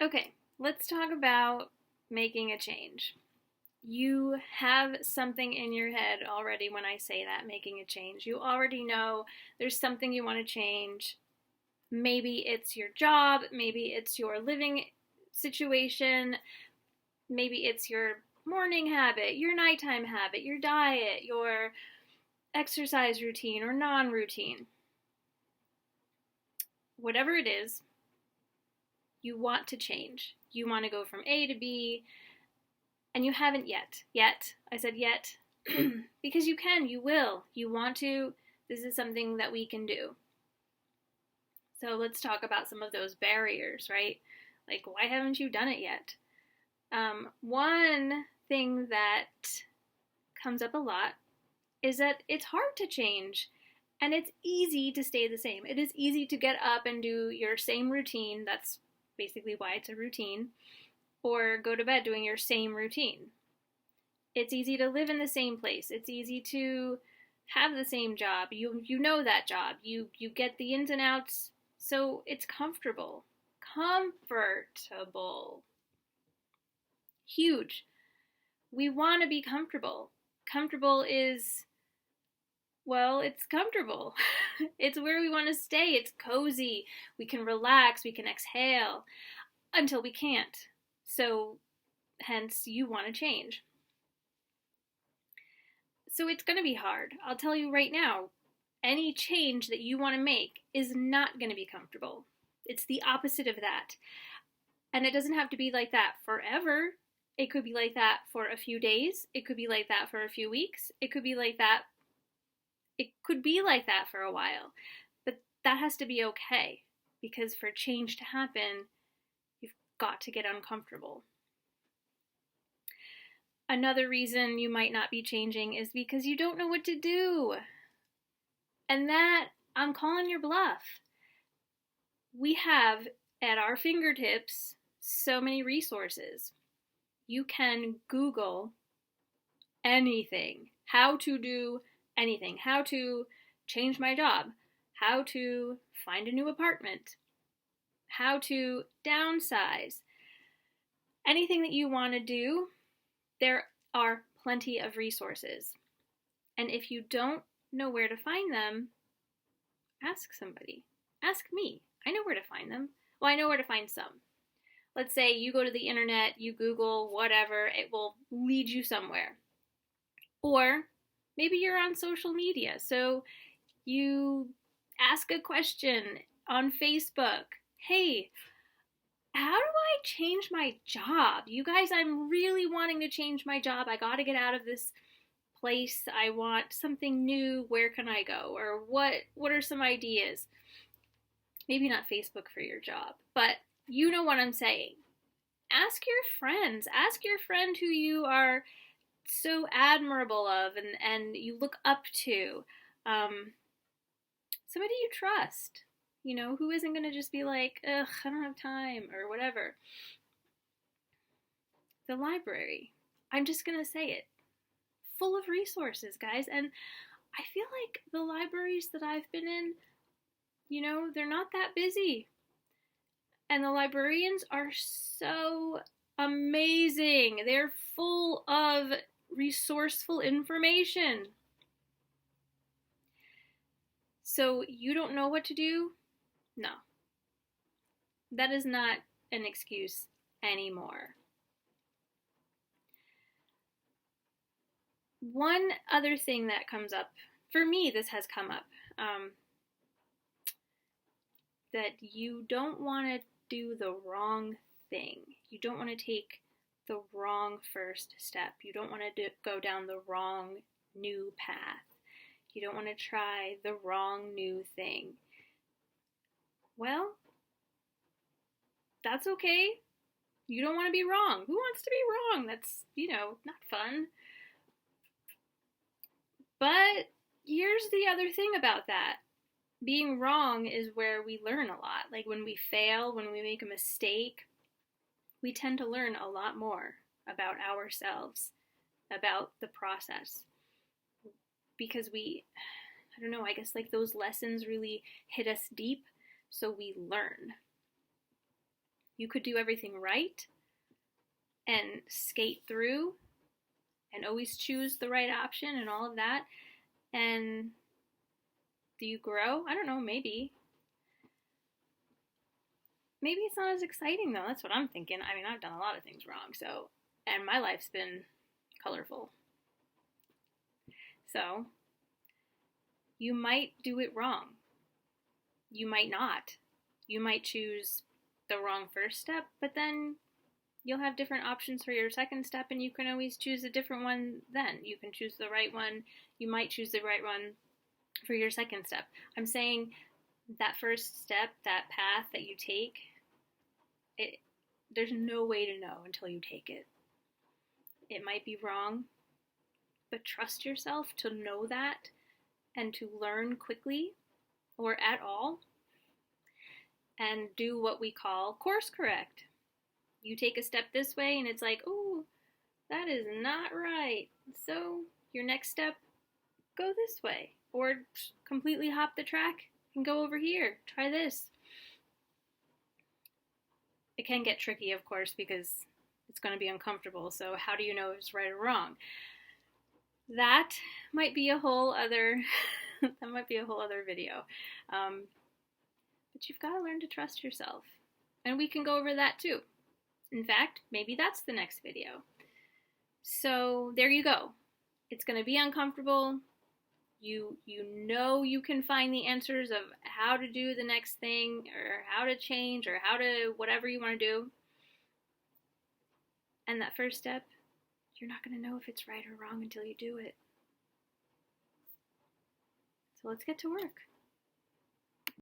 Okay, let's talk about making a change. You have something in your head already when I say that, making a change. You already know there's something you want to change. Maybe it's your job, maybe it's your living situation, maybe it's your morning habit, your nighttime habit, your diet, your exercise routine or non routine. Whatever it is, you want to change. You want to go from A to B, and you haven't yet. Yet. I said yet. Because you can, you will. You want to. This is something that we can do. So let's talk about some of those barriers, right? Like, why haven't you done it yet? One thing that comes up a lot is that it's hard to change and it's easy to stay the same. It is easy to get up and do your same routine. That's basically why it's a routine. Or go to bed doing your same routine. It's easy to live in the same place. It's easy to have the same job. You know that job. You get the ins and outs, so it's comfortable. Comfortable. Huge. We want to be comfortable. Comfortable is, well, it's comfortable. It's where we want to stay. It's cozy. We can relax. We can exhale until we can't. So, hence, you want to change. So, it's going to be hard. I'll tell you right now, any change that you want to make is not going to be comfortable. It's the opposite of that. And it doesn't have to be like that forever. It could be like that for a few days. It could be like that for a few weeks. It could be like that. It could be like that for a while. But that has to be okay. Because for change to happen, you've got to get uncomfortable. Another reason you might not be changing is because you don't know what to do. And that, I'm calling your bluff. We have at our fingertips so many resources. You can Google anything, how to do anything, how to change my job, how to find a new apartment, how to downsize. Anything that you want to do, there are plenty of resources. And if you don't know where to find them, ask somebody. Ask me. I know where to find them. Well, I know where to find some. Let's say you go to the internet, you Google whatever, it will lead you somewhere. Or maybe you're on social media, so you ask a question on Facebook. Hey, how do I change my job? You guys, I'm really wanting to change my job. I got to get out of this place. I want something new. Where can I go? Or what are some ideas? Maybe not Facebook for your job, but you know what I'm saying. Ask your friends. Ask your friend who you are so admirable of and you look up to. Somebody you trust. You know, who isn't going to just be like, ugh, I don't have time, or whatever. The library. I'm just going to say it. Full of resources, guys. And I feel like the libraries that I've been in, you know, they're not that busy. And the librarians are so amazing. They're full of resourceful information. So you don't know what to do? No. That is not an excuse anymore. One other thing that comes up, for me, this has come up, that you don't want to do the wrong thing. You don't want to take the wrong first step. You don't want to go down the wrong new path. You don't want to try the wrong new thing. Well, that's okay. You don't want to be wrong. Who wants to be wrong? That's, not fun. But here's the other thing about that. Being wrong is where we learn a lot. Like when we fail, when we make a mistake, we tend to learn a lot more about ourselves, about the process. Because I guess like those lessons really hit us deep, so we learn. You could do everything right and skate through and always choose the right option and all of that. And do you grow? I don't know, maybe. Maybe it's not as exciting though. That's what I'm thinking. I mean, I've done a lot of things wrong, so, and my life's been colorful. So, you might do it wrong. You might not. You might choose the wrong first step, but then you'll have different options for your second step, and you can always choose a different one then. You can choose the right one. You might choose the right one for your second step. I'm saying that first step, that path that you take, there's no way to know until you take it. It might be wrong, but trust yourself to know that and to learn quickly or at all and do what we call course correct. You take a step this way and it's like, oh, that is not right. So your next step, go this way. Or completely hop the track and go over here. Try this. It can get tricky, of course, because it's going to be uncomfortable. So how do you know if it's right or wrong? That might be a whole other video. But you've got to learn to trust yourself. And we can go over that too. In fact, maybe that's the next video. So there you go. It's going to be uncomfortable. You know you can find the answers of how to do the next thing or how to change or how to whatever you want to do. And that first step, you're not going to know if it's right or wrong until you do it. So let's get to work.